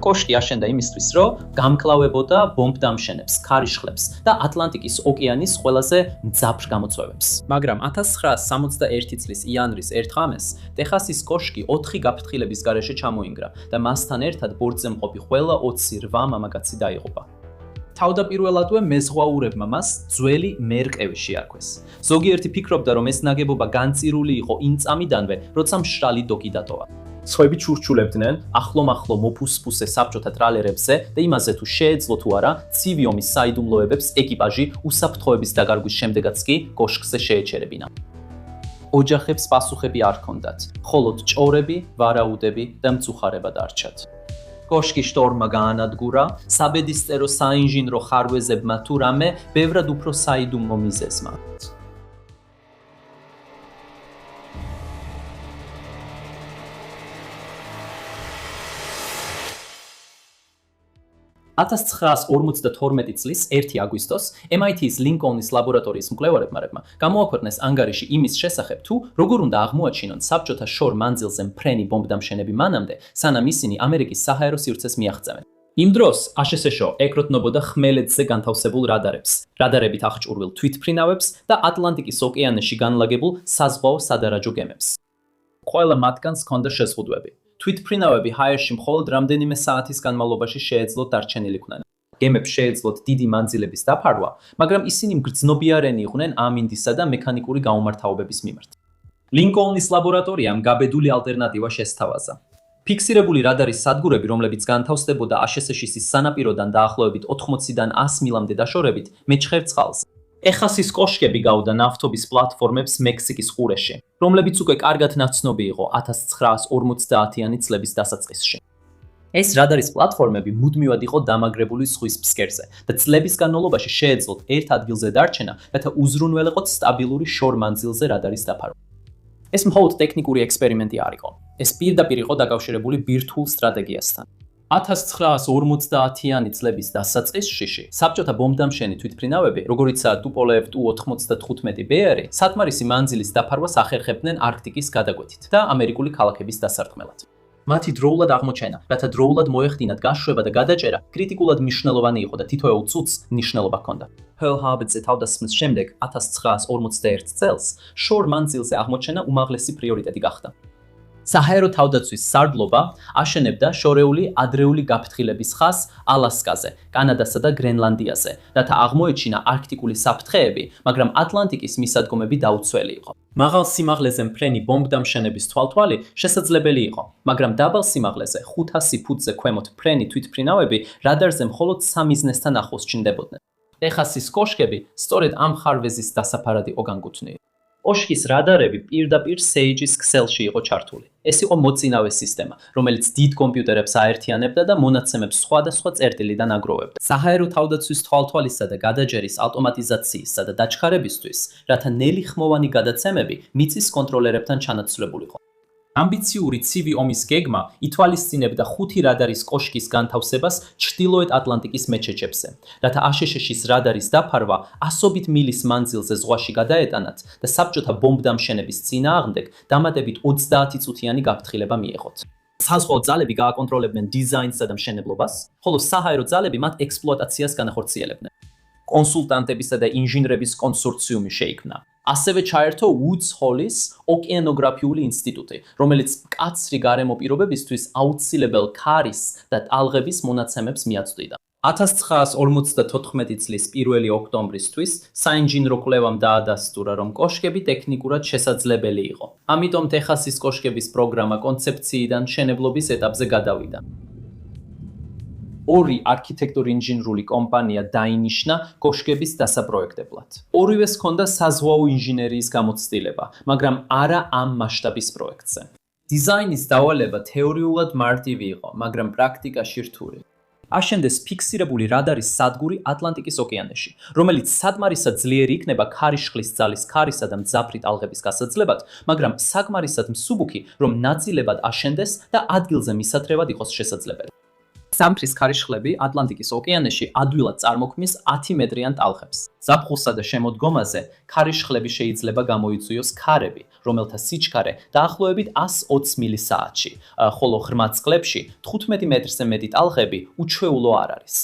კოშკი აშენდა იმისთვის, რომ გამკლავებოდა ბომბდამშენებს, ქარიშხლებს და ატლანტიკის ოკეანის ყველაზე მძაფრ გამოწვევებს. მაგრამ 1961 წლის იანვრის 1 ღამეს ტეხასის კოშკი 4 გაფრთხილების გარეშე ჩამოინგრა და მასთან ერთად ბორტზე მყოფი ყველა 28 მამაკაცი დაიღუპა. თავდაპირველადვე მეზღვაურებმა მას ძველი მერყევი შეარქვეს. ზოგიერთი ფიქრობდა, რომ ეს ნაგებობა განწირული იყო იმ წამიდანვე, როცა მშრალი დოკი დატოვა. სხვები ჩურჩულებდნენ ახლო-მახლო მოფუსფუსე საბჭოთა ტრალერებზე და იმაზე თუ შეეძლო თუ არა ცივი ომის საიდუმლოებებს ეკიპაჟი უსაფრთხოების დაკარგვის შემდეგაც კი კოშკზე შეეჩერებინა. ოჯახებს პასუხები არ ჰქონდათ, მხოლოდ ჭორები, ვარაუდები და მწუხარება დარჩათ. კოშკი შტორმმა გაანადგურა, საბედისწერო საინჟინრო ხარვეზებმა თუ რამე ბევრად უფრო საიდუმლო მიზეზმა. 1952 წლის 1 აგვისტოს MIT-ის ლინკოლნის ლაბორატორიის მკვლევარებმა გამოაქვეყნეს ანგარიში იმის შესახებ, თუ როგორ უნდა აღმოაჩინონ საბჭოთა შორ მანძილზე მფრენი ბომბდამშენები მანამდე, სანამ ისინი ამერიკის საჰაერო სივრცეს მიაღწევენ. იმ დროს აშშ ეკროტნობოდა ხმელეთზე განთავსებულ რადარებს, რადარებით აღჭურვილ თვითმფრინავებს და ატლანტიკის ოკეანეში განლაგებულ საზღვაო სადარაჯო გემებს. ყველა მათგანს ჰქონდა შეზღუდვები. თვითმფრინავები ჰაერში მხოლოდ რამდენიმე საათის განმავლობაში შეეძლოთ დარჩენილიყვნენ. გემებს შეეძლოთ დიდი მანძილების დაფარვა, მაგრამ ისინი მგრძნობიარენი იყვნენ ამინდისა და მექანიკური გაუმართავებების მიმართ. ლინკოლნის ლაბორატორიამ გაბედული ალტერნატივა შესთავაზა. ფიქსირებული რადარის სადგურები, რომლებიც განთავსდებოდა აშშ-ის სანაპიროდან დაახლოებით 80-დან 100 მილამდე დაშორებით, მეჩხერ წყალს. ტეხასის კოშკები გავდა ნავთობის პლატფორმებს მექსიკის ყურეში, რომლებიც უკვე კარგად ნაცნობი იყო 1950-იანი წლების დასაწყისში. ეს რადარის პლატფორმები მუდმივად იყო დამაგრებული ზღვის ფსკერზე და წლების განმავლობაში შეეძლოთ ერთ ადგილზე დარჩენა, რათა უზრუნველყოთ სტაბილური შორ მანძილზე რადარის დაფარვა. ეს მხოლოდ ტექნიკური ექსპერიმენტი არ იყო. ეს პირდაპირ იყო დაკავშირებული ბირთვულ სტრატეგიასთან. 1950-იანი წლების დასაწყისში საბჭოთა ბომბდამშენი თვითმფრინავები, როგორიცაა ტუპოლევ Tu-95BR, სათმარისი მანძილის დაფარვას ახერხებდნენ არქტიკის გადაკვეთით და ამერიკული ქალაქების დასარტყმელად. მათი დროულად აღმოჩენა, რათა დროულად მოეხდინათ გაშვება და გადაჭერა, კრიტიკულად მნიშვნელოვანი იყო და თითოეულ წუთს მნიშვნელობა ჰქონდა. Pearl Harbor-ზე თავდასხმის შემდეგ 1941 წელს შორ მანძილზე აღმოჩენა უმაღლესი პრიორიტეტი გახდა. საჰაერო თავდაცვის სარდლობა აშენებდა შორეული ადრეული გაფრთხილების ხაზს ალასკაზე, კანადასა და გრენლანდიაზე, რათა აღმოეჩინა არქტიკული საფრთხეები, მაგრამ ატლანტიკის მისადგომები დაუცველი იყო. მაღალ სიმაღლეზე მფრენი ბომბდამშენების თვალთვალი შესაძლებელი იყო, მაგრამ დაბალ სიმაღლეზე 500 ფუტზე ქვემოთ მფრენი თვითმფრინავები რადარზე მხოლოდ 3 მიზნესთან ახლოს ჩნდებოდნენ. ტეხასის კოშკები სწორედ ამ ხარვეზის დასაფარად იყო განკუთვნილი. კოშკის რადარები პირდაპირ სეიჯის ქსელში იყო ჩართული. ეს იყო მოწინავე სისტემა, რომელიც დიდ კომპიუტერებს აერთიანებდა და მონაცემებს სხვადასხვა წერტილიდან აგროვებდა. საჰაერო თავდაცვის თვალთვალისა და გადაჯერის ავტომატიზაციისა და დაჩქარებისთვის, რათა ნელი ხმოვანი გადაცემები მიწის კონტროლერებთან ჩანაცვლებულიყო. ამბიციური ცივი ომის გეგმა ითვალისწინებდა 5 რადარის კოშკის განთავსებას ჩრდილოეთ ატლანტიკის მეჩეჩებზე, რათა აშშ-ის რადარის დაფარვა ასობით მილის მანძილზე ზღვაში გადაეტანათ და საბჭოთა ბომბდამშენების წინააღმდეგ დამატებით 30 წუთიანი გაფრთხილება მიეღოთ. საზღვაო ძალები გააკონტროლებდნენ დიზაინსა და მშენებლობას, ხოლო საჰაერო ძალები მათ ექსპლუატაციას განახორციელებდნენ. კონსულტანტებისა და ინჟინრების კონსორციუმი შეიქმნა. ასევე ჩაერთო Woods Hole-ის ოკეანოგრაფიული ინსტიტუტი, რომელიც მკაცრი გარემო პირობებისთვის აუცილებელ ქარის და ტალღების მონაცემებს მიაწვდიდა. 1954 წლის 1 ოქტომბრისთვის საინჟინრო კვლევამ დაადასტურა, რომ კოშკები ტექნიკურად შესაძლებელი იყო. ამიტომ ტეხასის კოშკების პროგრამა კონცეფციიდან მშენებლობის ეტაპზე გადავიდა. ორი არქიტექტორ-ინჟინრული კომპანია დაინიშნა კოშკების დასაპროექტებლად. ორივეს ჰქონდა საზღვაო ინჟინერიის გამოცდილება, მაგრამ არა ამ მასშტაბის პროექტზე. დიზაინის დავალება თეორიულად მარტივი იყო, მაგრამ პრაქტიკაში რთული. აშენდეს ფიქსირებული რადარის სადგური ატლანტიკის ოკეანეში, რომელიც სადმარისად ძლიერი იქნება ქარიშხლის ძალის ქარისა და მძაფრი ტალღების გასაძლებად, მაგრამ საკმარისად მსუბუქი, რომ ნაწილებად აშენდეს და ადგილზე მისათრევად იყოს შესაძლებელი. სამფრის ქარიშხლები ატლანტიკის ოკეანეში ადვილად წარმოქმნის 10 მეტრიან ტალღებს. ზაფხულსა და შემოდგომაზე ქარიშხლები შეიძლება გამოიწვიოს ქარები, რომელთა სიჩქარე დაახლოებით 120 მილი საათში, ხოლო ღრმა წყლებში 15 მეტრზე მეტი ტალღები უჩვეულო არ არის.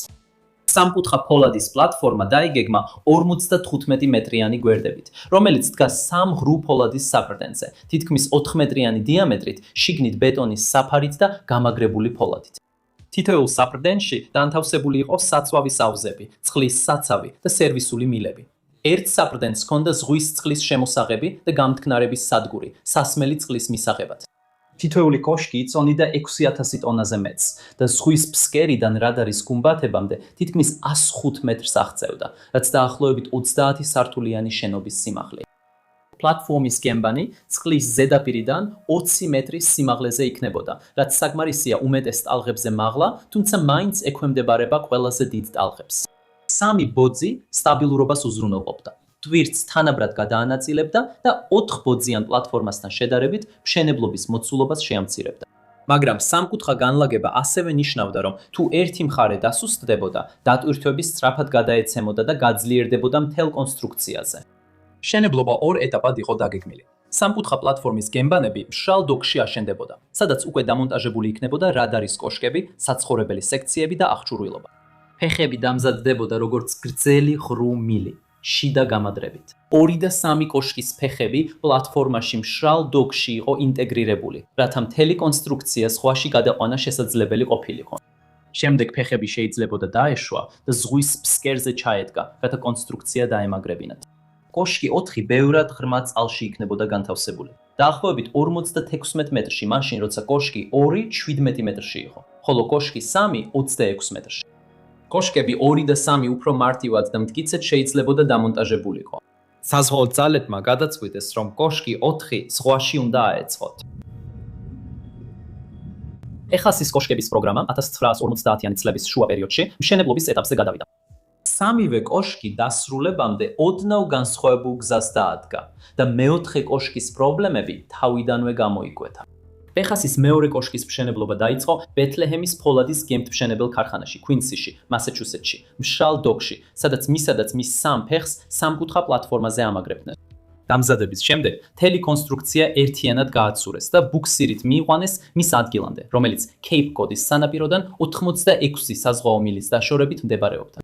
სამკუთხა ფოლადის პლატფორმა დაიგეგმა 55 მეტრიანი გვერდებით, რომელიც დგას სამ ღრუ ფოლადის საფრდენზე, თითქმის 4 მეტრიანი დიამეტრით, შიგნით ბეტონის საფარით და გამაგრებული ფოლადით. თითოეულ საფრდენში განთავსებული იყო საწვავის აუზები, წყლის საცავი და სერვისული მილები. ერთ საფრდენს ჰქონდა ზღვის წყლის შემოსაღები და გამთქნარების სადგური, სასმელი წყლის მისაღებად. თითოეული კოშკი იწონიდა 6000 ტონაზე მეტს და ზღვის ფსკერიდან რადარის გუმბათებამდე თითქმის 105 მეტრს აღწევდა, რაც დაახლოებით 30 სართულიანი შენობის სიმაღლეა. პლატფორმის გემბანი წყლის ზედაპირიდან 20 მეტრის სიმაღლეზე იქნებოდა, რაც საკმარისია უმეტეს ტალღებზე მაღლა, თუმცა მაინც ექვემდებარება ყველაზე დიდ ტალღებს. სამი ბოძი სტაბილურობას უზრუნველყოფდა. ტვირთს თანაბრად გადაანაწილებდა და 4 ბოძიან პლატფორმასთან შედარებით მშენებლობის მოცულობას შეამცირებდა. მაგრამ სამკუთხა განლაგება ასევე ნიშნავდა, რომ თუ ერთი მხარე დასუსტდებოდა, დატვირთვები სწრაფად გადაეცემოდა და გაძლიერდებოდა მთელ კონსტრუქციაზე. მშენებლობა ორ ეტაპად იყო დაგეგმილი. სამკუთხა პლატფორმის გემბანები მშრალ დოკში აშენდებოდა, სადაც უკვე დამონტაჟებული იქნებოდა რადარის კოშკები, საცხოვრებელი სექციები და აღჭურვილობა. ფეხები დამზადდებოდა როგორც გრძელი ღრუ მილი, შიდა გამადრებით. 2 და 3 კოშკის ფეხები პლატფორმაში მშრალ დოკში იყო ინტეგრირებული, რათა მთელი კონსტრუქცია ზღვაში გადაყვანა შესაძლებელი ყოფილიყო. შემდეგ ფეხები შეიძლებოდა დაეშვა და ზღვის ფსკერზე ჩაედგა, რათა კონსტრუქცია დაემაგრებინათ. კოშკი 4 ბევრად ღრმა წყალში იქნებოდა განთავსებული. დაახლოებით 56 მეტრში, მაშინ როცა კოშკი 2 17 მეტრში იყო, ხოლო კოშკი 3 26 მეტრში. კოშკები 2 და 3 უფრო მარტივად და მტკიცედ შეიძლებოდა დამონტაჟებულიყო. საზღვაო ძალებმა გადაწყვიტეს, რომ კოშკი 4 ზღვაში უნდა აეწყოთ. ეხასის კოშკების პროგრამა 1950-იანი წლების შუა პერიოდში მშენებლობის ეტაპზე გადავიდა. სამივე კოშკი დასრულებამდე ოდნავ განსხვავებულ გზას დაადგა და მეოთხე კოშკის პრობლემები თავიდანვე გამოიკვეთა. ტეხასის მეორე კოშკის მშენებლობა დაიწყო ბეთლეჰემის ფოლადის გემთმშენებელ ქარხანაში, κουინსიში, მასაჩუსეტსში, მშრალ დოკში, სადაც მის სამ ფეხს სამკუთხა პლატფორმაზე ამაგრებდნენ. დამზადების შემდეგ მთელი კონსტრუქცია ერთიანად გააცურეს და ბუქსირით მიიყვანეს მის ადგილამდე, რომელიც კეიპ კოდის სანაპიროდან 86 საზღვაო მილის დაშორებით მდებარეობდა.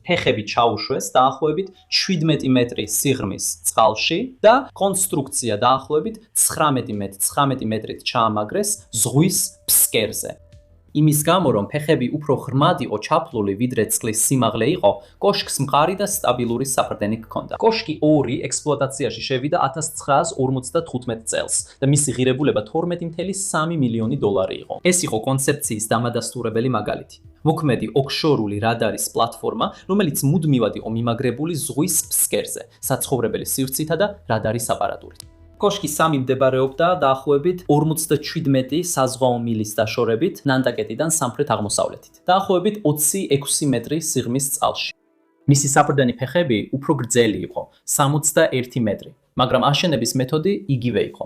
ფეხები ჩაუშვეს დაახლოებით 17 მეტრი სიღრმის წყალში და კონსტრუქცია დაახლოებით 19 მეტრით ჩაამაგრეს ზღვის ფსკერზე. იმის გამო, რომ ფეხები უფრო ღრმად იყო ჩაფლული, ვიდრე წყლის სიმაღლე იყო, კოშკს მყარი და სტაბილური საფრდენი ჰქონდა. კოშკი 2 ექსპლუატაციაში შევიდა 1955 წელს და მისი ღირებულება 12.3 მილიონი დოლარი იყო. ეს იყო კონცეფციის დამადასტურებელი მაგალითი. მოქმედი ოქშორული რადარის პლატფორმა, რომელიც მუდმივად იყო მიმაგრებული ზღვის ფსკერზე, საცხოვრებელი სივრცითა და რადარის აპარატურით. კოშკი 3 მდებარეობდა დაახლოებით 57 საზღვაო მილის დაშორებით ნანდაკეტიდან სამხრეთ-აღმოსავლეთით, დაახლოებით 26 მეტრი სიღრმის წყალში. მისი საფრდენი ფეხები უფრო გრძელი იყო, 61 მეტრი, მაგრამ აშენების მეთოდი იგივე იყო.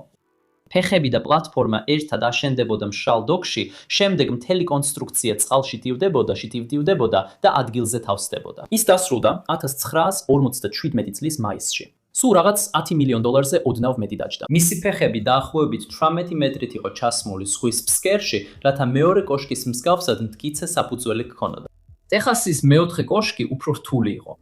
ფეხები და პლატფორმა ერთად აშენდებოდა მშრალ დოკში, შემდეგ მთელი კონსტრუქცია წყალში ტივდებოდა და ადგილზე თავსდებოდა. ის დასრულდა 1957 წლის მაისში. სულ რაღაც 10 მილიონ დოლარზე ოდნავ მეტი დაჯდა. მისი ფეხები დაახლოებით 18 მეტრით იყო ჩასმული ზღვის ფსკერში, რათა მეორე კოშკის მსგავსად მტკიცე საფუძველი ჰქონოდა. ტეხასის მეოთხე კოშკი უფრო რთული იყო.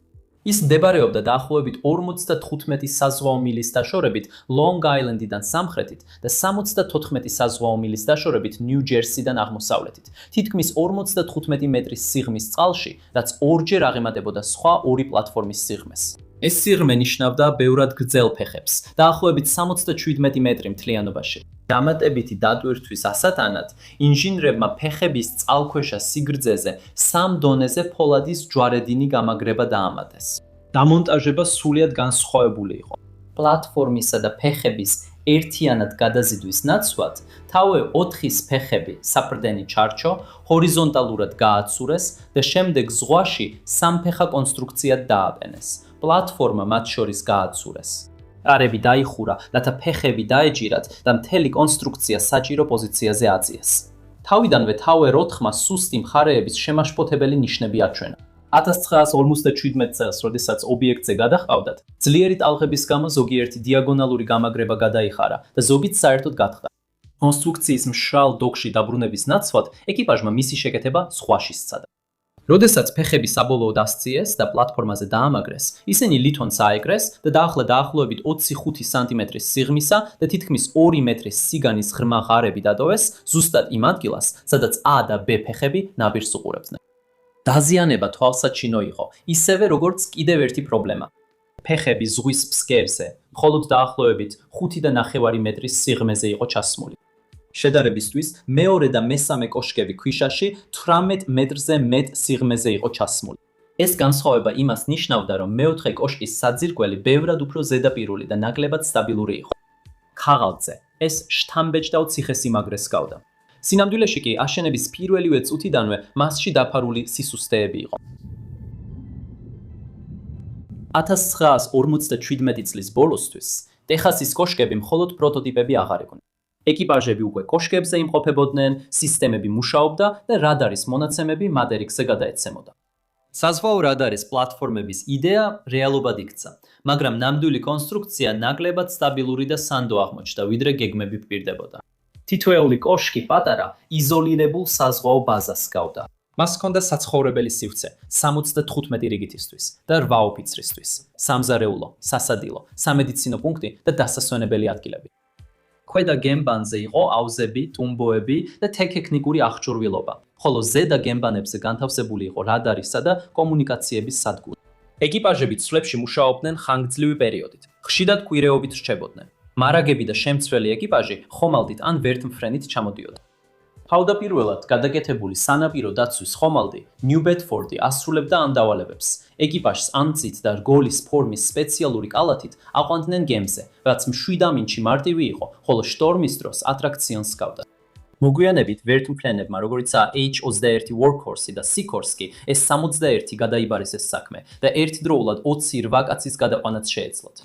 ის მდებარეობდა დაახლოებით 55 საზღვაო მილის დაშორებით ლონგ-აილენდიდან სამხრეთით და 74 საზღვაო მილის დაშორებით ნიუ-ჯერსიდან აღმოსავლეთით, თითქმის 55 მეტრის სიღრმის წყალში, რაც ორჯერ აღემატებოდა სხვა ორი პლატფორმის სიღრმეს. ეს სიღრმე ნიშნავდა ბევრად გრძელ ფეხებს, დაახლოებით 77 მეტრი მთლიანობაში. დამატებითი დატვირთვის ასათანად, ინჟინრებმა ფეხების წყალქვეშა სიგრძეზე 3 დონეზე ფოლადის ჯვარედინი გამაგრება დაამატეს. დამონტაჟება სრულიად განსხვავებული იყო. პლატფორმისა და ფეხების ერთიანად გადაზიდვის ნაცვლად, თავე 4-ის ფეხები საფრდენი ჩარჩო, ჰორიზონტალურად გააცურეს და შემდეგ ზღვაში სამფეხა კონსტრუქციად დააბენეს. პლატფორმა მათ შორის გააცურეს. არები დაიხურა, რათა ფეხები დაეჯირათ და მთელი კონსტრუქცია საჭირო პოზიციაზე აწიეს. თავიდანვე Tower 4-მა სუსტი მხარეების შემაშფოთებელი ნიშნები აჩვენა. 1957 წელს, როდესაც ობიექტზე გადაჰყავდათ, ძლიერი ტალღების გამო ზოგიერთი დიაგონალური გამაგრება გადაიხარა და ზოგიც საერთოდ გათხრა. კონსტრუქციის მშრალ დოქში დაბრუნების ნაცვლად ეკიპაჟმა მისი შეკეთება სხვაში სცადა. როდესაც ფეხები საბოლოოდ ასწიეს და პლატფორმაზე დაამაგრეს, ისინი ლითონს აეკრეს და დაახლოებით 25 სანტიმეტრის სიღრმისა და თითქმის 2 მეტრის სიგანის ღრმა ღარები დატოვეს ზუსტად იმ ადგილას, სადაც A და B ფეხები ნაპირს უყურებდნენ. დაზიანება თვალსაჩინო იყო, ისევე როგორც კიდევ ერთი პრობლემა. ფეხები ზღვის ფსკერზე, მხოლოდ დაახლოებით 5.5 მეტრის სიღრმეზე იყო ჩასმული. შედარებისთვის, მეორე და მესამე კოშკები ქვიშაში 18 მეტრზე მეტ სიღრმეზე იყო ჩასმული. ეს განსხვავება იმას ნიშნავდა, რომ მეოთხე კოშკის საძირკველი ბევრად უფრო ზედაპირული და ნაკლებად სტაბილური იყო. ქაღალდზე ეს შთამბეჭდავ ციხესიმაგრეს ჰგავდა. სინამდვილეში კი აშენების პირველივე წუთიდანვე მასში დაფარული სისუსტეები იყო. 1957 წლის ბოლოსთვის ტეხასის კოშკები მხოლოდ პროტოტიპები აღარ იყვნენ. ეკიპაჟები უკვე კოშკებზე იმყოფებოდნენ, სისტემები მუშაობდა და რადარის მონაცემები მადერიქსზე გადაეცემოდა. საზღვაო რადარის პლატფორმების იდეა რეალობად იქცა, მაგრამ ნამდვილი კონსტრუქცია ნაკლებად სტაბილური და სანდო აღმოჩნდა, ვიდრე გეგმები პირდებოდა. თითოეული კოშკი პატარა, იზოლირებულ საზღვაო ბაზას ჰგავდა. მას ჰქონდა საცხოვრებელი სივრცე 75 რიგითისთვის და 8 ოფიცრისთვის, სამზარეულო, სასადილო, სამედიცინო პუნქტი და დასასვენებელი ადგილები. ქვედა გემბანზე იყო აუზები, ტუმბოები და ტექნიკური აღჭურვილობა, ხოლო ზედა გემბანებზე განთავსებული იყო რადარისა და კომუნიკაციების სადგური. ეკიპაჟები ცვლებში მუშაობდნენ ხანგრძლივი პერიოდით, ხშირად კვირეობით რჩებოდნენ. მარაგები და შემცვლელი ეკიპაჟი ხომალდით ან ვერთმფრენით ჩამოდიოდა. თავდაპირველად გადაკეთებული სანაპირო დაცვის ხომალდი ნიუ ბედფორდი ასრულებდა ამ დავალებებს. ეკიპაჟს ამწით და რგოლის ფორმის სპეციალური კალათით აყვანდნენ გემზე, რაც მშვიდ ინჩი მარტივი იყო, ხოლო შტორმის დროს ატრაქციონს ჰგავდა. მოგვიანებით ვერთმფრენებმა, როგორიცაა H-21 Workhorse და Seahorse-კი, ეს 61 გადაიბარეს ეს საქმე და ერთდროულად 28 კაცის გადაყვანაც შეეძლოთ.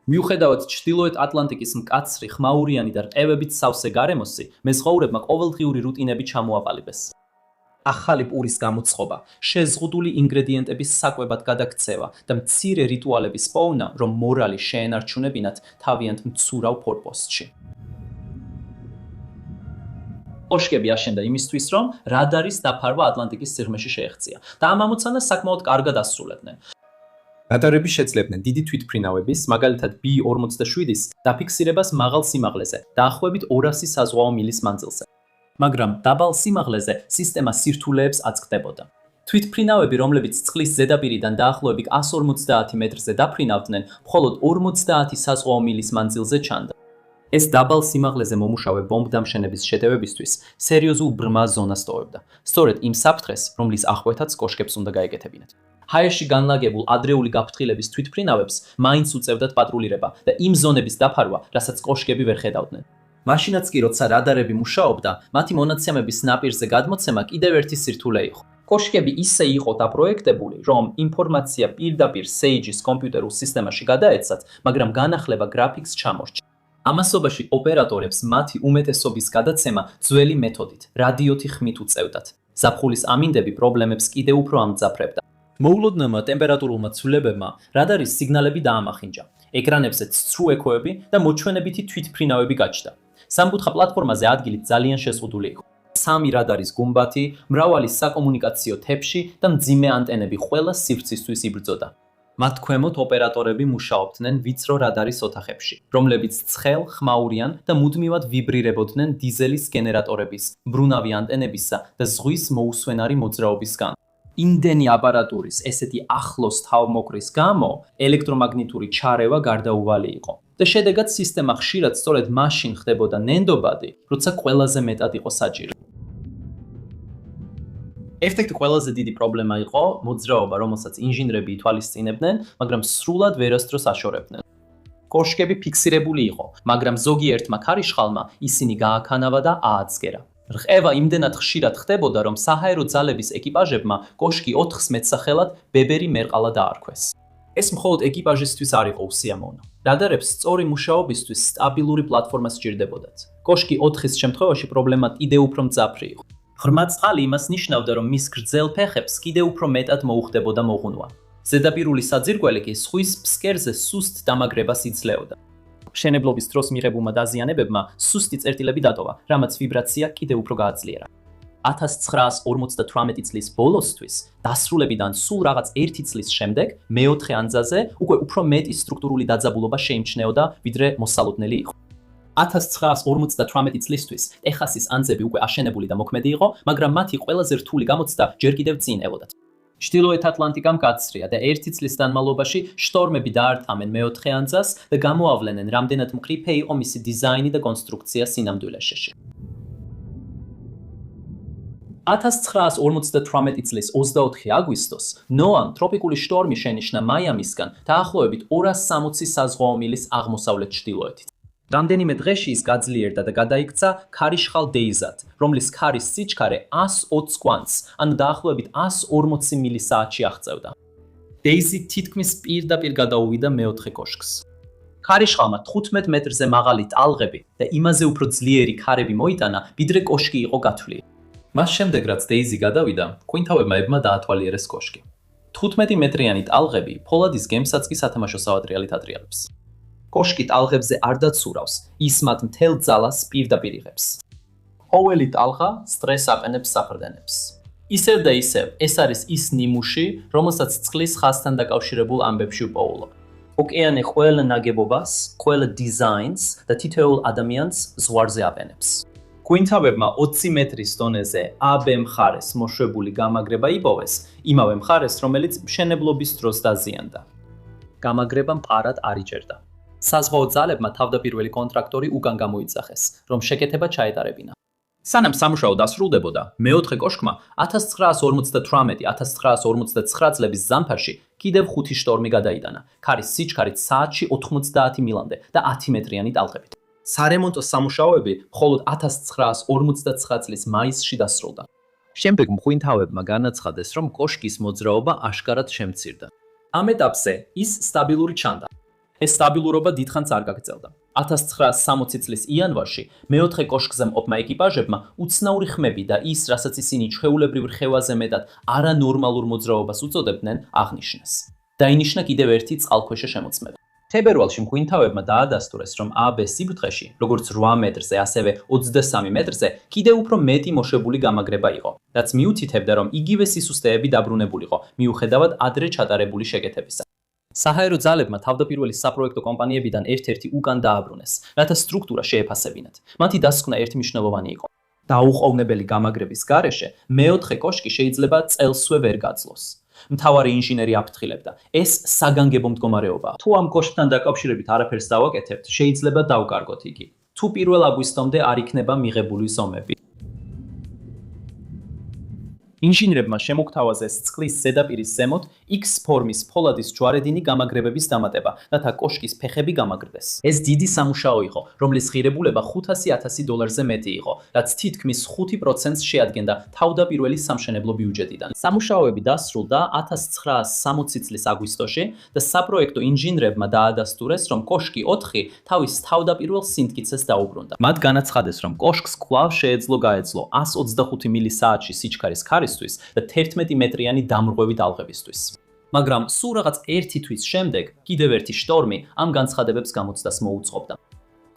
მიუხედავად ჩრდილოეთ ატლანტიკის მკაცრი, ხმაურიანი და რყევებით სავსე გარემოსი, მეზღვაურებმა ყოველდღიური რუტინები ჩამოაყალიბეს. ახალი პურის გამოცხობა, შეზღუდული ინგრედიენტების საკვებად გადაქცევა და მცირე რიტუალების პოვნა, რომ მორალი შეენარჩუნებინათ თავიანთ მცურავ ფორპოსტში. კოშკები აშენდა იმისთვის, რომ რადარის დაფარვა ატლანტიკის სიღრმეში შეეღწია და ამ ამოცანას საკმაოდ კარგად ასრულებდნენ. რადარები შეძლებდნენ დიდი თვითმფრინავების, მაგალითად B-47-ის დაფიქსირებას მაღალ სიმაღლეზე, დაახლოებით 200 საზღვაო მილის მანძილზე. მაგრამ დაბალ სიმაღლეზე სისტემა სირთულეებს აწყდებოდა. თვითმფრინავები, რომლებიც წყლის ზედაპირიდან დაახლოებით 150 მეტრზე დაფრინავდნენ, მხოლოდ 50 საზღვაო მილის მანძილზე ჩანდა. ეს დაბალ სიმაღლეზე მომუშავე ბომბდამშენების შეტევებისთვის სერიოზულ ბრმა ზონას ტოვებდა. სწორედ იმ საფრთხეს, რომლის აღკვეთაც კოშკებს უნდა გაეკეთებინათ. ჰაერში განლაგებულ ადრეული გაფრთხილების თვითმფრინავებს მაინც უწევდათ პატრულირება და იმ ზონების დაფარვა, რასაც კოშკები ვერ ხედავდნენ. მაშინაც კი, როცა რადარები მუშაობდა, მათი მონაცემების ნაპირზე გადმოცემა კიდევ ერთი სირთულე იყო. კოშკები ისე იყო დაპროექტებული, რომ ინფორმაცია პირდაპირ Sage-ის კომპიუტერულ სისტემაში გადაეცათ, მაგრამ განახლება გრაფიკს ჩამორჩა. ამასობაში ოპერატორებს მათი უმეტესობის გადაცემა ძველი მეთოდით, რადიოთი ხმით უწევდათ. ზაფხულის ამინდები პრობლემებს კიდევ უფრო ამძაფრებდა. მოულოდნელმა ტემპერატურულმა ცვლილებებმა რადარის სიგნალები დაამახინჯა. ეკრანებზე ცრუ ექოები და მოჩვენებითი თვითმფრინავები გაჩნდა. სამკუთხა პლატფორმაზე ადგილი ძალიან შეზღუდული იყო. 3 რადარის გუმბათი, მრავალი საკომუნიკაციო თეფში და მძიმე ანტენები ყველა სივრცისთვის იბრძოდა. მათ ქვემოთ ოპერატორები მუშაობდნენ ვიწრო რადარის ოთახებში, რომლებიც ცხელ, ხმაურიან და მუდმივად ვიბრირებოდნენ დიზელის გენერატორების, მბრუნავი ანტენებისა და ზღვის მოუსვენარი მოძრაობისგან. იმდენი აპარატურის ესეთი ახლოს თავმოყრის გამო ელექტრომაგნიტური ჩარევა გარდაუვალი იყო და შედეგად სისტემა ხშირად სწორედ მაშინ ხდებოდა ნენდობადი, როცა ყველაზე მეტად იყო საჭირო. ერთ-ერთი ყველაზე დიდი პრობლემა იყო მოძრაობა, რომელსაც ინჟინრები ითვალისწინებდნენ, მაგრამ სრულად ვერასდროს აშორებდნენ. კოშკები ფიქსირებული იყო, მაგრამ ზოგიერთმა ქარიშხალმა ისინი გააქანავა და ააცგერა. რყევა იმდენად ხშირად ხდებოდა, რომ საჰაერო ძალების ეკიპაჟებმა კოშკი 4 მეტსახელად ბებერი მერყალა დაარქვეს. ეს მხოლოდ ეკიპაჟისთვის არ იყო უსიამოვნო. რადარებს სწორი მუშაობისთვის სტაბილური პლატფორმა სჭირდებოდათ. კოშკი 4-ის შემთხვევაში პრობლემა კიდევ უფრო მძაფრი იყო. ღრმა წყალი იმას ნიშნავდა, რომ მის გრძელ ფეხებს კიდევ უფრო მეტად მოუხდებოდა მოღუნვა. ზედაპირული საძირკველი კი ზღვის ფსკერზე სუსტ დამაგრებას იძლეოდა. მშენებლობის დროს მიღებულმა დაზიანებებმა სუსტი წერტილები დატოვა, რამაც ვიბრაცია კიდევ უფრო გააძლიერა. 1958 წლის ბოლოსთვის, დასრულებიდან სულ რაღაც 1 წლის შემდეგ, მეოთხე ანძაზე უკვე უფრო მეტი სტრუქტურული დაძაბულობა შეიმჩნეოდა, ვიდრე მოსალოდნელი იყო. 1958 წლისთვის ტეხასის ანძები უკვე აშენებული და მოქმედი იყო, მაგრამ მათი ყველაზე რთული გამოცდა ჯერ კიდევ წინ ელოდათ. ჩრდილოეთ ატლანტიკამ გაწრია და 1 წლის განმავლობაში შტორმები დაარტყამენ მეოთხე ანძას და გამოავლენენ, რამდენად მყრიფე იყო მისი დიზაინი და კონსტრუქცია სინამდვილეში. 1958 წლის 24 აგვისტოს ნოამ ტროპიკული შტორმი შენიშნა მაიამისგან დაახლოებით 260 საზღვაო მილის აღმოსავლეთ-ჩრდილოეთით. რამდენიმე დღეში ის გაძლიერდა და გადაიქცა ქარიშხალ დეიზად, რომლის ქარის სიჩქარე 120 კვანტს, ანუ დაახლოებით 140 მილი საათში აღწევდა. დეიზი თითქმის პირდაპირ გადაუვიდა მეოთხე კოშკს. ქარიშხალმა 15 მეტრზე მაღალი ტალღები და იმაზე უფრო ძლიერი ქარები მოიტანა, ვიდრე კოშკი იყო გათვლილი. მას შემდეგ, რაც დეიზი გადავიდა, კვინთავებმა ებმა დაათვალიერეს კოშკი. 15 მეტრიანი ტალღები ფოლადის გემსაც კი სათამაშო სავადრიალით ატრიალებს. კოშკი ტალღებზე არ დაცურავს, ის მათ მთელ ძალას პირდაპირ იღებს. ყოველი ტალღა სტრესს აყენებს საყრდენებს. ისევ და ისევ, ეს არის ის ნიმუში, რომელსაც წყლის ხაზთან დაკავშირებულ ამბებში უპოულობ. ოკეანე ყველა ნაგებობას, ყველა დიზაინს და თითოეულ ადამიანს ზღვარზე აბენებს. კვინთავებმა 20 მეტრის დონეზე AB მხარეს მოშვებული გამაგრება იპოვეს, იმავე მხარეს, რომელიც მშენებლობის დროს დაზიანდა. გამაგრება მყარად არ იჭერდა. საზღვაო ძალებმა თავდაპირველი კონტრაქტორი უკან გამოიძახეს, რომ შეკეთება ჩაეტარებინა. სანამ სამუშაო დასრულდებოდა, მეოთხე კოშკმა 1958-1959 წლების ზამთარში კიდევ 5 შტორმი გადაიტანა, ქარის სიჩქარით საათში 90 მილამდე და 10 მეტრიანი ტალღებით. სარემონტო სამუშაოები მხოლოდ 1959 წლის მაისში დასრულდა. შემდეგ მღვინთავებმა განაცხადეს, რომ კოშკის მოძრაობა აშკარად შემცირდა. ამ ეტაპზე ის სტაბილური ჩანდა. ეს სტაბილურობა დიდხანს არ გაგრძელდა. 1960 წლის იანვარში მეოთხე კოშკზე მყოფმა ეკიპაჟებმა უცნაური ხმები და ის, რასაც ისინი ჩვეულებრივ რხევაზე მეტად არანორმალურ მოძრაობას უწოდებდნენ, აღნიშნეს. დაინიშნა კიდევ ერთი წყალქვეშა შემოწმება. თებერვალში მღვინთავებმა დაადასტურეს, რომ AB სიბრტყეში, როგორც 8 მეტრზე, ასევე 23 მეტრზე, კიდევ უფრო მეტი მოშვებული გამაგრება იყო, რაც მიუთითებდა, რომ იგივე სისუსტეები დაბრუნებულიყო, მიუხედავად ადრე ჩატარებული შეკეთებისა. საჰაერო ძალებმა თავდაპირველი საპროექტო კომპანიებიდან ერთ-ერთი უკან დააბრუნეს, რათა სტრუქტურა შეეფასებინათ. მათი დასკვნა ერთმნიშვნელოვანი იყო. დაუყოვნებელი გამაგრების გარეშე მეოთხე კოშკი შეიძლება წელსვე ვერ გაძლოს. მთავარი ინჟინერი აფრთხილებდა, ეს საგანგებო მდგომარეობაა. თუ ამ კოშკთან დაკავშირებით არაფერს დავაკეთებთ, შეიძლება დავკარგოთ იგი. თუ 1 აგვისტომდე არ იქნება მიღებული ზომები. ინჟინერებმა შემოგთავაზეს წყლის ზედაპირის ზემოთ X ფორმის ფოლადის ჯვარედინი გამაგრებების დამატება, რათა კოშკის ფეხები გამაგრდეს. ეს დიდი სამუშაო იყო, რომლის ღირებულება $500,000-ზე მეტი იყო, რაც თითქმის 5%-ს შეადგენდა თავდაპირველი სამშენებლო ბიუჯეტიდან. სამუშაოები დასრულდა 1960 წლის აგვისტოში და საპროექტო ინჟინერებმა დაადასტურეს, რომ კოშკი 4 თავის თავდაპირველ სიმტკიცეს დაუბრუნდა. მათ განაცხადეს, რომ კოშკს კვლავ შეეძლო გაეძლო 125 მილი საათში სიჩქარის ქარისთვის და 11 მეტრიანი დამრღვევი ტალღებისთვის. მაგრამ სულ რაღაც 1 თვის შემდეგ კიდევ ერთი შტორმი ამ განცხადებებს გამოცდას მოუწყობდა.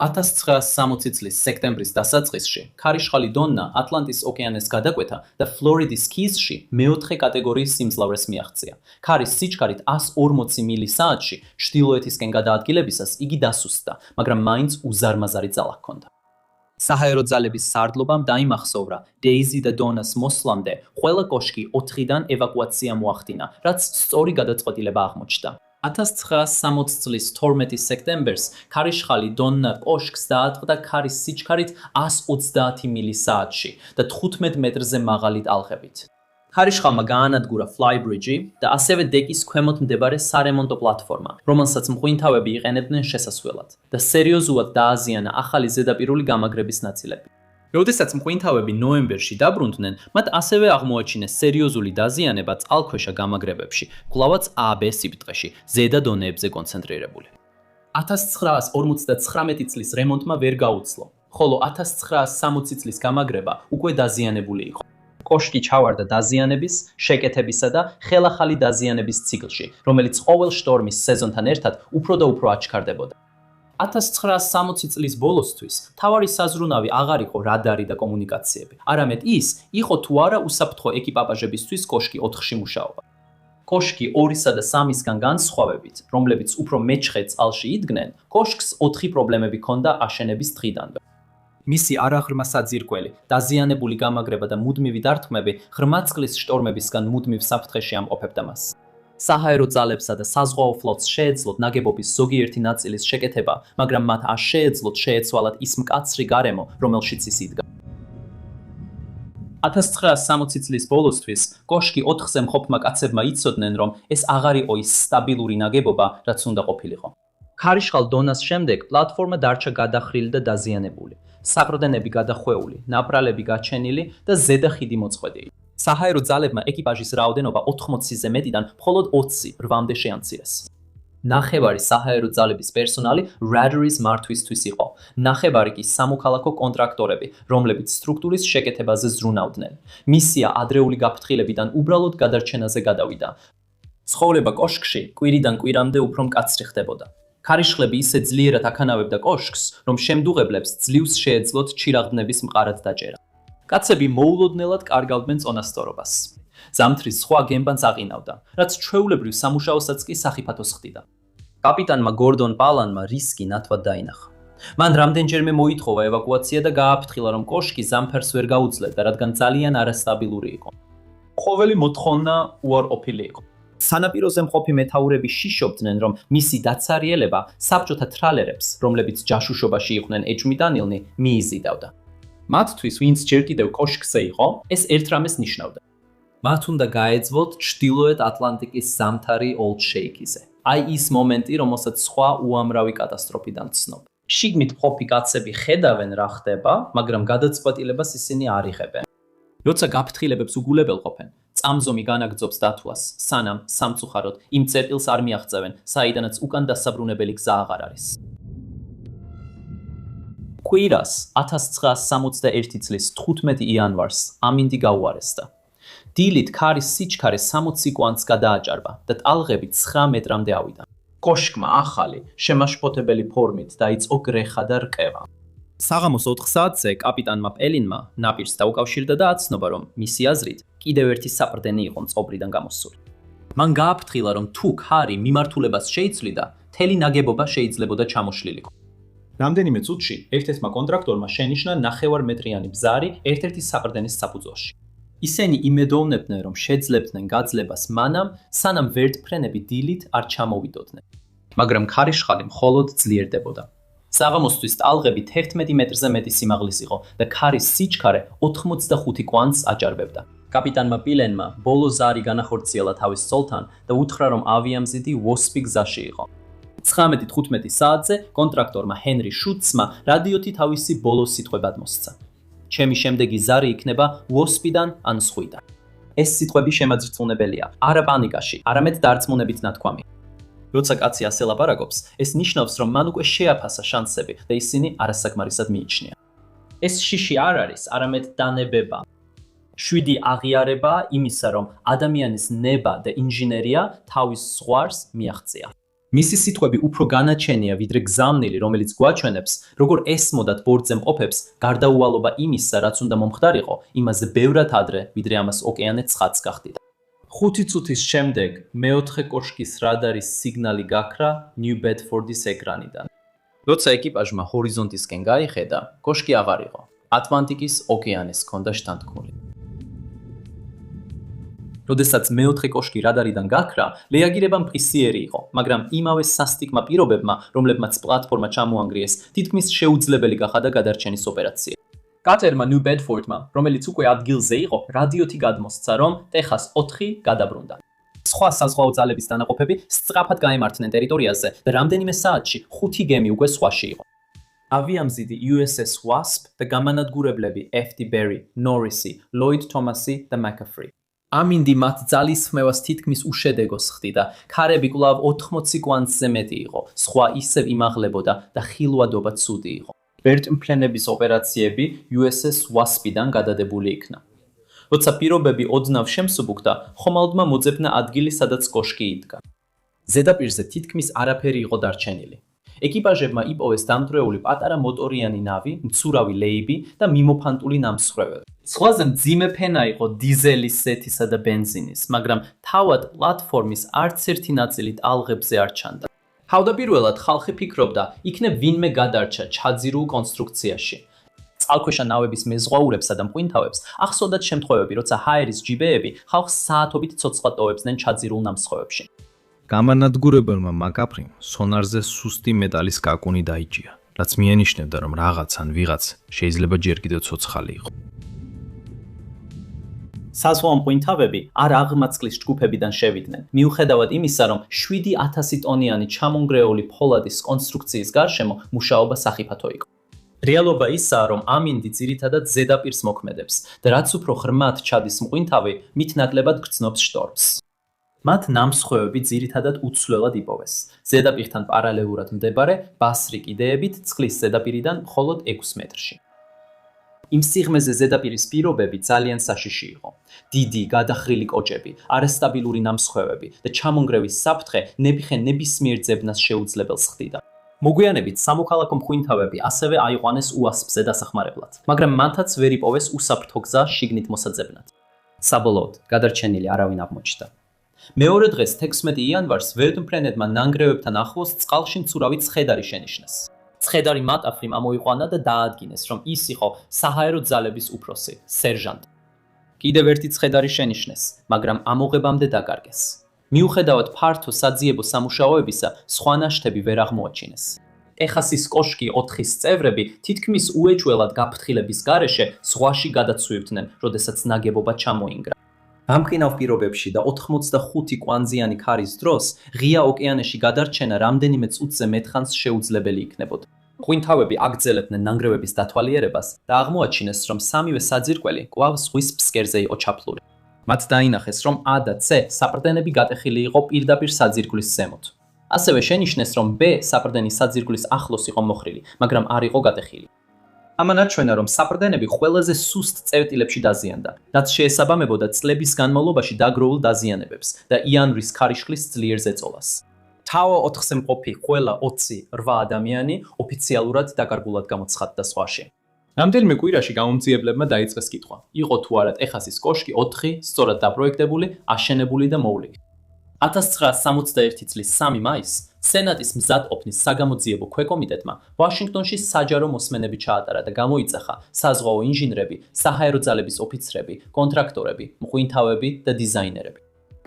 1960 წლის სექტემბრის დასაწყისში ქარიშხალი დონნა ატლანტის ოკეანეს გადაკვეთა და ფლორიდის ქისში მეოთხე კატეგორიის სიმძლავრეს მიაღწია. ქარის სიჩქარით 140 მილი საათში ჩრდილოეთისკენ გადაადგილებისას იგი დასუსტდა, მაგრამ მაინც უზარმაზარი ძალა ჰქონდა. საჰაერო ძალების სარდლობამ დაიმახსოვრა დეიზი და დონას მოსვლამდე ყველა კოშკი 4-დან ევაკუაცია მოახდინა, რაც სწორი გადაწყვეტილება აღმოჩნდა. 1960 წლის 12 სექტემბერს ქარიშხალი დონნა კოშკს დაატყდა ქარის სიჩქარით 130 მილი საათში და 15 მეტრზე მაღალი ტალღებით. ქარიშხალმა გაანადგურა ფლაიბრიჯი და ასევე დეკის ქვემოთ მდებარე სარემონტო პლატფორმა, რომელსაც მღვინთავები იყენებდნენ შესასვლელად და სერიოზულად დააზიანა ახალი ზედაპირული გამაგრების ნაწილები. როდესაც მღვინთავები ნოემბერში დაბრუნდნენ, მათ ასევე აღმოაჩინეს სერიოზული დაზიანება წყალქვეშა გამაგრებებში, კვლავაც AB სიბრტყეში, ზედა დონეებზე კონცენტრირებული. 1959 წლის რემონტმა ვერ გაუძლო. ხოლო 1960 წლის გამაგრება უკვე დაზიანებული იყო. კოშკი ჩავარდა დაზიანების, შეკეთებისა და ხელახალი დაზიანების ციკლში, რომელიც ყოველ შტორმის სეზონთან ერთად უფრო და უფრო აჩქარდებოდა. 1960 წლის ბოლოსთვის მთავარი საზრუნავი აღარ იყო რადარი და კომუნიკაციები, არამედ ის იყო თუ არა უსაფრთხო ეკიპაჟებისთვის კოშკი 4-ში მუშაობა. კოშკი 2-სა და 3-ისგან განსხვავებით, რომლებიც უფრო მეჩხე წყალში იდგნენ, კოშკს 4 პრობლემები ჰქონდა აშენების დღიდანვე. მისი არაღრმა საძირკველი, დაზიანებული გამაგრება და მუდმივი დარტყმები ღრმა წყლის შტორმებისგან მუდმივ საფრთხეში ამყოფებდა მას. საჰაერო ძალებსა და საზღვაო ფლოტს შეეძლოთ ნაგებობის ზოგიერთი ნაწილის შეკეთება, მაგრამ მათ არ შეეძლოთ შეეცვალათ ის მკაცრი გარემო, რომელშიც ის იდგა. 1960 წლის ბოლოსთვის კოშკი 4-ზე მყოფმა კაცებმა იცოდნენ, რომ ეს აღარ იყო ის სტაბილური ნაგებობა, რაც უნდა ყოფილიყო. ქარიშხალ დონას შემდეგ პლატფორმა დარჩა გადახრილი და დაზიანებული. საყრდენები გადახვეული, ნაპრალები გაჩენილი და ზედა ხიდი მოწყვეტილი. საჰაერო ძალებმა ეკიპაჟის რაოდენობა 80-ზე მეტიდან მხოლოდ 28-მდე შეამცირეს. ნახევარი საჰაერო ძალების პერსონალი რადარის მართვისთვის იყო. ნახევარი კი სამოქალაქო კონტრაქტორები, რომლებიც სტრუქტურის შეკეთებაზე ზრუნავდნენ. მისია ადრეული გაფრთხილებიდან უბრალოდ გადარჩენაზე გადავიდა. ცხოვრება კოშკში კვირიდან კვირამდე უფრო მკაცრი ხდებოდა. ქარიშხლები ისე ძლიერად აქანავებდა კოშკს, რომ შემდუღებლებს ძლივს შეეძლოთ ჩირაღდნების მყარად დაჭერა. კაცები მოულოდნელად კარგავდნენ წონასწორობას. ზამთრის სხვა გემბანს აყინავდა, რაც ჩვეულებრივ სამუშაოსაც კი სახიფათოს ხდიდა. კაპიტანმა გორდონ პალანმა რისკი ნათვად დაინახა. მან რამდენჯერმე მოითხოვა ევაკუაცია და გააფრთხილა, რომ კოშკი ზამთარს ვერ გაუძლებდა, რადგან ძალიან არასტაბილური იყო. ყოველი მოთხოვნა უარყოფილი იყო. სანაპიროზე მყოფი მეთაურები შიშობდნენ, რომ მისი დაცარიელება საბჭოთა ტრალერებს, რომლებიც ჯაშუშობაში იყვნენ ეჭვმიტანილნი, მიიზიდავდა. მათთვის, ვინც ჯერ კიდევ კოშკზე იყო, ეს ერთ რამეს ნიშნავდა. მათ უნდა გაეძვლოთ ჩრდილოეთ ატლანტიკის ზამთარი ოლდ შეიქიზე. აი ის მომენტი, რომელსაც სხვა უამრავი კატასტროფიდან ცნობ. შიგნით მყოფი კაცები ხედავენ რა ხდება, მაგრამ გადაწყვეტილებას ისინი არ იღებენ. როცა გაფრთხილებებს უგულებელყოფენ, წამზომი განაგრძობს დათვლას, სანამ სამწუხაროდ იმ წერტილს არ მიაღწევენ, საიდანაც უკან დასაბრუნებელი გზა აღარ არის. კვირას 1961 წლის 15 იანვარს ამინდი გაუარესდა. დილით ქარის სიჩქარე 60 კვანტს გადააჭარბა და ტალღები 9 მეტრამდე ავიდა. კოშკმა ახალი, შემაშფოთებელი ფორმით დაიწყო გრეხა და რყევა. საღამოს 4 საათზე კაპიტანმა პელინმა ნაპირს დაუკავშირდა და აცნობა, რომ მისი აზრით კიდევ ერთი საპრდენი იყო მწყობრიდან გამოსული. მან გააფრთხილა, რომ თუ ქარი მიმართულებას შეიცვლიდა, მთელი ნაგებობა შეიძლებოდა ჩამოშლილიყო. რამდენიმე წუთში ერთ-ერთმა კონტრაქტორმა შენიშნა 9 მეტრიანი ბზარი ერთ-ერთი საყრდენის საფუძველში. ისინი იმედოვნებდნენ, რომ შეძლებდნენ გაძლებას მანამ, სანამ ვერტფრენები დილით არ ჩამოვიდოდნენ. მაგრამ ქარიშხალი მხოლოდ ძლიერდებოდა. საღამოსთვის ტალღები 11 მეტრზე მეტი სიმაღლის იყო და ქარის სიჩქარე 85 კვანტს აჭარბებდა. კაპიტანმა პილენმა ბოლო ზარი განახორციელა თავის ცოლთან და უთხრა, რომ ავიამზიდი ვოსპი გზაში იყო. 19:15 საათზე კონტრაქტორმა ჰენრი შუტცმა რადიოთი თავისი ბოლო სიტყვები მოსცა. ჩემი შემდეგი ზარი იქნება ვოსპიდან ან სხვიდან. ეს სიტყვები შემაძრწმუნებელია, არა პანიკაში, არამედ დარწმუნებით ნათქვამი. როცა კაცი ასე ლაპარაკობს, ეს ნიშნავს, რომ მან უკვე შეაფასა შანსები და ისინი არასაკმარისად მიიჩნია. ეს შიში არ არის, არამედ დანებება. 7 აღიარება იმისა, რომ ადამიანის ნება და ინჟინერია თავის ზღვარს მიაღწია. მისი სიტყვები უფრო განაჩენია ვიდრე გზავნილი, რომელიც გვაჩვენებს, როგორ ესმოდათ ბორტზე მყოფებს გარდაუვალობა იმისა, რაც უნდა მომხდარიყო, იმაზე ბევრად ადრე, ვიდრე ამას ოკეანე ცხადს გახდიდა. 5 წუთის შემდეგ მეოთხე კოშკის რადარის სიგნალი გაქრა ნიუ ბედფორდის ეკრანიდან. როცა ეკიპაჟმა ჰორიზონტისკენ გაიხედა, კოშკი აღარ იყო. ატლანტიკის ოკეანეს ჰქონდა შთანთქმული. როდესაც მეოთხე კოშკი რადარიდან გაქრა, რეაგირება მყისიერი იყო, მაგრამ იმავე სასტიკმა პირობებმა, რომლებმაც პლატფორმა ჩამოანგრიეს, თითქმის შეუძლებელი გახადა გადარჩენის ოპერაცია. კატერმა ნიუ ბედფორდმა, რომელიც უკვე ადგილზე იყო, რადიოთი გადმოსცა, რომ ტეხას 4 გადაბრუნდა. სხვა საზღვაო ძალების დანაყოფები სწრაფად გაემართნენ ტერიტორიაზე და რამდენიმე საათში 5 გემი უკვე ზღვაში იყო. ავიამზიდი USS Wasp და გამანადგურებლები FD Berry, Norris, Lloyd Thomas და McCaffrey. ამინდი მათ ძალისხმევას თითქმის უშედეგოს ხდიდა. ქარები კვლავ 80 კვანტზე მეტი იყო, სხვა ისევ იმაღლებოდა და ხილვადობა ცუდი იყო. ბერტმფრენების ოპერაციები USS Wasp-დან გადადებული იქნა. როცა პირობები ოდნავ შემსუბუქდა, ხომალდმა მოძებნა ადგილი, სადაც კოშკი იდგა. ზედაპირზე თითქმის არაფერი იყო დარჩენილი. ეკიპაჟებმა იპოვეს დამტვრეული პატარა მოტორიანი ნავი, მცურავი ლეიბი და მიმოფანტული ნამსხვრეველი. ზღვაზე მძიმე ფენა იყო დიზელის, სეთისა და ბენზინის, მაგრამ თავად პლატფორმის არც ერთი ნაწილი ტალღებზე არ ჩანდა. თავდაპირველად ხალხი ფიქრობდა, იქნებ ვინმე გადარჩა ჩაძირულ კონსტრუქციაში. წყალქვეშა ნავების მეზღვაურებსა და მყვინთავებს ახსოვდათ შემთხვევები, როცა ჰაერის ჯიბეები ხალხს საათობით ცოცხლად ტოვებდნენ ჩაძირულ ნამსხვრევებში. გამანადგურებელმა მაკაფრიმ სონარზე სუსტი მეტალის კაკუნი დაიჭია, რაც მიანიშნებდა, რომ რაღაც ან ვიღაც შეიძლება ჯერ კიდევ ცოცხალი იყო. საზღვაო მყვინთავები არ აღმაწკლის ჯგუფებიდან შევიდნენ, მიუხედავად იმისა, რომ 7,000 ტონიანი ჩამონგრეული ფოლადის კონსტრუქციის გარშემო მუშაობა სახიფათო იყო. რეალობა ისაა, რომ ამინდი ძირითადად ზედაპირს მოქმედებს და რაც უფრო ღრმად ჩადის მყვინთავი, მით ნაკლებად გრძნობს შტორმს. მათ ნამსხვრევები ძირითადად უცვლელად იპოვეს. ზედაპირთან პარალელურად მდებარე ბასრი კიდეებით წყლის ზედაპირიდან მხოლოდ 6 მეტრში. იმ სიღრმეზე ზედაპირის პირობები ძალიან საშიში იყო. დიდი, გადახრილი კოჭები, არასტაბილური ნამსხვრევები და ჩამონგრევის საფრთხე ნებიხე ნებისმიერ ძებნას შეუძლებელს ხდიდა. მოგვიანებით სამოქალაქო მღვინთავები ასევე აიყვანეს UASP-ზე დასახმარებლად, მაგრამ მათაც ვერ იპოვეს უსაფრთხო გზა შიგნით მოსაძებნად. საბოლოოდ, გადარჩენილი არავინ აღმოჩნდა. მეორე დღეს 16 იანვარს ვერტმფრენებმა ნანგრევებთან ახლოს წყალში მცურავი ცხედარი შენიშნეს. ცხედარი მატაფრიმ ამოიყვანა და დაადგინეს, რომ ის იყო საჰაერო ძალების უფროსი, სერჟანტი. კიდევ ერთი ცხედარი შენიშნეს, მაგრამ ამოღებამდე დაკარგეს. მიუხედავად ფართო საძიებო სამუშაოებისა, სხვა ნაშთები ვერ აღმოაჩინეს. ტეხასის კოშკი 4-ის წევრები თითქმის უეჭველად გაფრთხილების გარეშე ზღვაში გადაცვივდნენ, როდესაც ნაგებობა ჩამოინგრა. ამყინავ პირობებში და 85 კვანძიანი ქარის დროს ღია ოკეანეში გადარჩენა რამდენიმე წუთზე მეტხანს შეუძლებელი იქნებოდა. მღვინთავები აგრძელებდნენ ნანგრევების დათვალიერებას და აღმოაჩინეს, რომ სამივე საძირკველი კვლავ ზღვის ფსკერზე იყო ჩაფლული. მათ დაინახეს, რომ A და C საპრდენები გატეხილი იყო პირდაპირ საძირკვლის ზემოთ. ასევე შენიშნეს, რომ B საპრდენის საძირკვლის ახლოს იყო მოხრილი, მაგრამ არ იყო გატეხილი. ამან აჩვენა, რომ საპრდენები ყველაზე სუსტ წერტილებში დაზიანდა, რაც შეესაბამებოდა წლების განმავლობაში დაგროულ დაზიანებებს და იანვრის ქარიშხლის ძლიერ ზეწოლას. Tower 4-ზე მყოფი ყველა 28 ადამიანი ოფიციალურად დაკარგულად გამოცხადდა ზღვაში. რამდენიმე კვირაში გამომძიებლებმა დაიწყეს კითხვა, იყო თუ არა ტეხასის კოშკი 4 სწორად დაპროექტებული, აშენებული და მოვლილი. 1961 წლის 3 მაისს სენატის მზადყოფნის საგამოძიებო ქვეკომიტეტმა ვაშინგტონში საჯარო მოსმენები ჩაატარა და გამოიძახა საზღვაო ინჟინრები, საჰაერო ძალების ოფიცრები, კონტრაქტორები, მღვინთავები და დიზაინერები.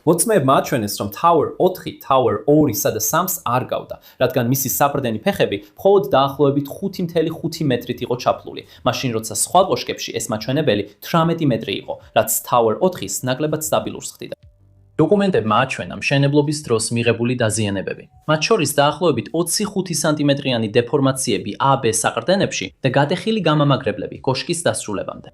მოწმეებმა აჩვენეს, რომ Tower 4, Tower 2-სა და 3-ს არ გავდა, რადგან მისი საპრდენი ფეხები მხოლოდ დაახლოებით 5.5 მეტრით იყო ჩაფლული, მაშინ როცა სხვა კოშკებში ეს მაჩვენებელი 18 მეტრი იყო, რაც Tower 4-ის ნაკლებად სტაბილურს ხდიდა. დოკუმენტებმა აჩვენა მშენებლობის დროს მიღებული დაზიანებები. მათ შორის დაახლოებით 25 სანტიმეტრიანი დეფორმაციები AB საყრდენებში და გატეხილი გამამაგრებლები კოშკის დასრულებამდე.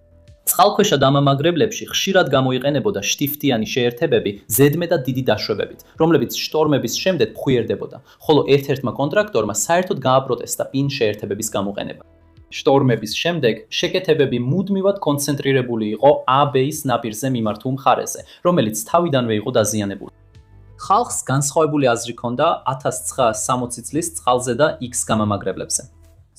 წყალქვეშა დამამაგრებლებში ხშირად გამოიყენებოდა შტიფტიანი შეერთებები ზედმეტად დიდი დაშვებებით, რომლებიც შტორმების შემდეგ ფხვიერდებოდა, ხოლო ერთ-ერთმა კონტრაქტორმა საერთოდ გააპროტესტა პინ შეერთებების გამოყენება. შტორმების შემდეგ შეკეთებები მუდმივად კონცენტრირებული იყო AB-ის ნაპირზე მიმართულ მხარეზე, რომელიც თავიდანვე იყო დაზიანებული. ხალხს განსხვავებული აზრი ჰქონდა 1960 წლის წყალზე და X გამამაგრებლებზე.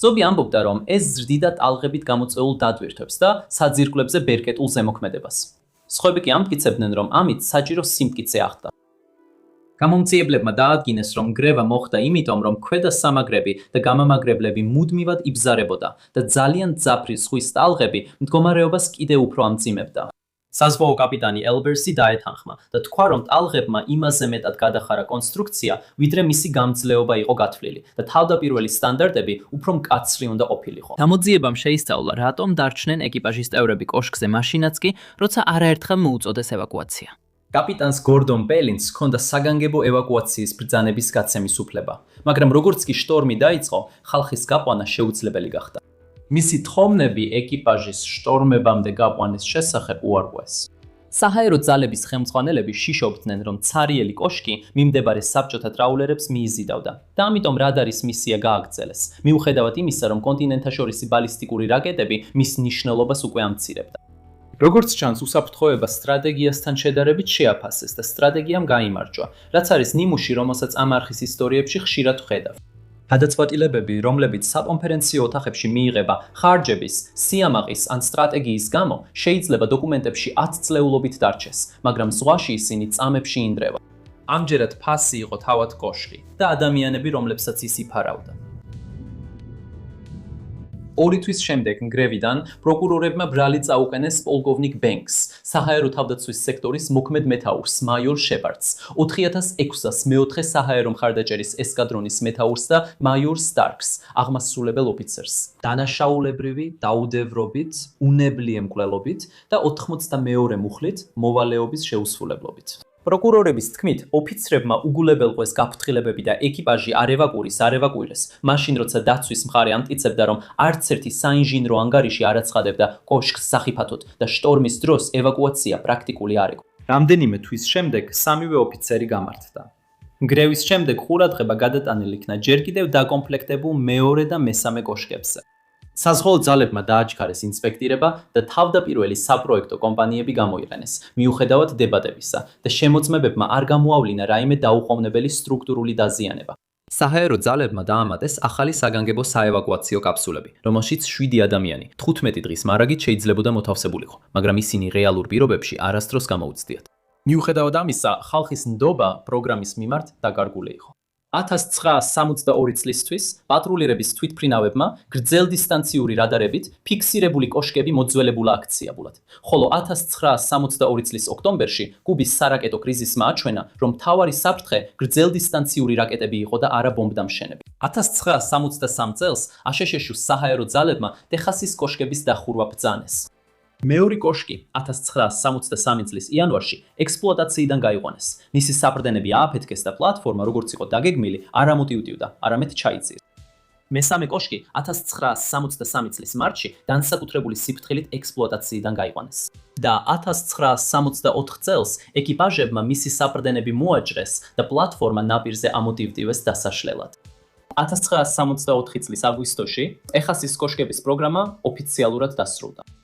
ზოგი ამბობდა, რომ ეს ზრდიდა ტალღებით გამოწვეულ დადვირთვებს და საძირკვლებზე ბერკეტულ ზემოქმედებას. სხვები კი ამტკიცებდნენ, რომ ამით საჭირო სიმტკიცე ახდა. გამომძიებლებმა დაადგინეს, რომ გრევა მოხდა იმიტომ, რომ ქვედა სამაგრები და გამამაგრებლები მუდმივად იბზარებოდა და ძალიან ძაფრი ზღვის ტალღები მდგომარეობას კიდევ უფრო ამძიმებდა. საზღვაო კაპიტანი ელბერსი დაეთანხმა და თქვა, რომ ტალღებმა იმაზე მეტად გადახარა კონსტრუქცია, ვიდრე მისი გამძლეობა იყო გათვლილი და თავდაპირველი სტანდარტები უფრო მკაცრი უნდა ყოფილიყო. გამოძიებამ შეისწავლა, რატომ დარჩნენ ეკიპაჟის წევრები კოშკზე მაშინაც კი, როცა არაერთხელ მოუწოდეს ევაკუაცია. კაპიტანს გორდონ პელინს ჰქონდა საგანგებო ევაკუაციის ბრძანების გაცემის უფლება, მაგრამ როგორც კი შტორმი დაიწყო, ხალხის გაყვანა შეუძლებელი გახდა. მისი თხოვნები ეკიპაჟის შტორმებამდე გაყვანის შესახებ უარყვეს. საჰაერო ძალების ხელმძღვანელები შიშობდნენ, რომ ცარიელი კოშკი მიმდებარე საბჭოთა ტრაულერებს მიიზიდავდა და ამიტომ რადარის მისია გააგრძელეს, მიუხედავად იმისა, რომ კონტინენტაშორისი ბალისტიკური რაკეტები მის მნიშვნელობას უკვე ამცირებდა. როგორც ჩანს, უსაფრთხოება სტრატეგიასთან შედარებით შეაფასეს და სტრატეგიამ გაიმარჯვა, რაც არის ნიმუში, რომელსაც ამ არხის ისტორიებში ხშირად ვხედავ. გადაწყვეტილებები, რომლებიც საკონფერენციო ოთახებში მიიღება ხარჯების, სიამაყის ან სტრატეგიის გამო, შეიძლება დოკუმენტებში 10 წლეულობით დარჩეს, მაგრამ ზღვაში ისინი წამებში ინდრევა. ამჯერად ფასი იყო თავად კოშკი და ადამიანები, რომლებსაც ის იფარავდა. 2 თვის შემდეგ ნგრევიდან პროკურორებმა ბრალი წაუყენეს პოლკოვნიკ ბენკს, საჰაერო თავდაცვის სექტორის მოქმედ მეთაურს, მაიორ შეპარდს, 4006-ას მეოთხე საჰაერო მხარდაჭერის ესკადრონის მეთაურს და მაიორ სტარკს, აღმასრულებელ ოფიცერს. დანაშაულებრივი დაუდევრობით, უნებლიე მკვლელობით და 92 მუხლით მოვალეობის შეუსრულებლობით. პროკურორების თქმით, ოფიცრებმა უგულებელყვეს გაფრთხილებები და ეკიპაჟი არ ევაკუირეს, მაშინ როცა დაცვის მხარე ამტკიცებდა, რომ არც ერთი საინჟინრო ანგარიში არ აცხადებდა კოშკს სახიფათოდ და შტორმის დროს ევაკუაცია პრაქტიკული არ იყო. რამდენიმე თვის შემდეგ სამივე ოფიცერი გამართდა. ნგრევის შემდეგ ყურადღება გადატანილ იქნა ჯერ კიდევ დაკომპლექტებულ მეორე და მესამე კოშკებზე. საზღვაო ძალებმა დააჩქარეს ინსპექტირება და თავდაპირველი საპროექტო კომპანიები გამოიყენეს, მიუხედავად დებატებისა და შემოწმებებმა არ გამოავლინა რაიმე დაუყოვნებელი სტრუქტურული დაზიანება. საჰაერო ძალებმა დაამატეს ახალი საგანგებო საევაკუაციო კაფსულები, რომელშიც 7 ადამიანი 15 დღის მარაგით შეიძლებოდა მოთავსებულიყო, მაგრამ ისინი რეალურ პირობებში არასდროს გამოუცდიათ. მიუხედავად ამისა, ხალხის ნდობა პროგრამის მიმართ დაკარგული იყო. 1962 წლისთვის პატრულირების თვითფრინავებმა გრძელდისტანციური რადარებით ფიქსირებული კოშკები მოძველებულა აქციაბულად, ხოლო 1962 წლის ოქტომბერში კუბის სარაკეტო კრიზისმა აჩვენა, რომ მთავარი საფრთხე გრძელდისტანციური რაკეტები იყო და არა ბომბდამშენები. 1963 წელს აშშ-ის საჰაერო ძალებმა ტეხასის კოშკების დახურვა ბრძანეს. მეორე კოშკი 1963 წლის იანვარში ექსპლუატაციიდან გაიყვანეს. მისი საფრდენები ააფეთქეს და პლატფორმა, როგორც იყო დაგეგმილი, არ ამოტივტივდა, არამედ ჩაიწირა. მესამე კოშკი 1963 წლის მარტში განსაკუთრებული სიფრთხილით ექსპლუატაციიდან გაიყვანეს. და 1964 წელს ეკიპაჟებმა მისი საფრდენები მოაჭრეს და პლატფორმა ნაპირზე ამოტივტივეს დასაშლელად. 1964 წლის აგვისტოში ტეხასის კოშკების პროგრამა ოფიციალურად დასრულდა.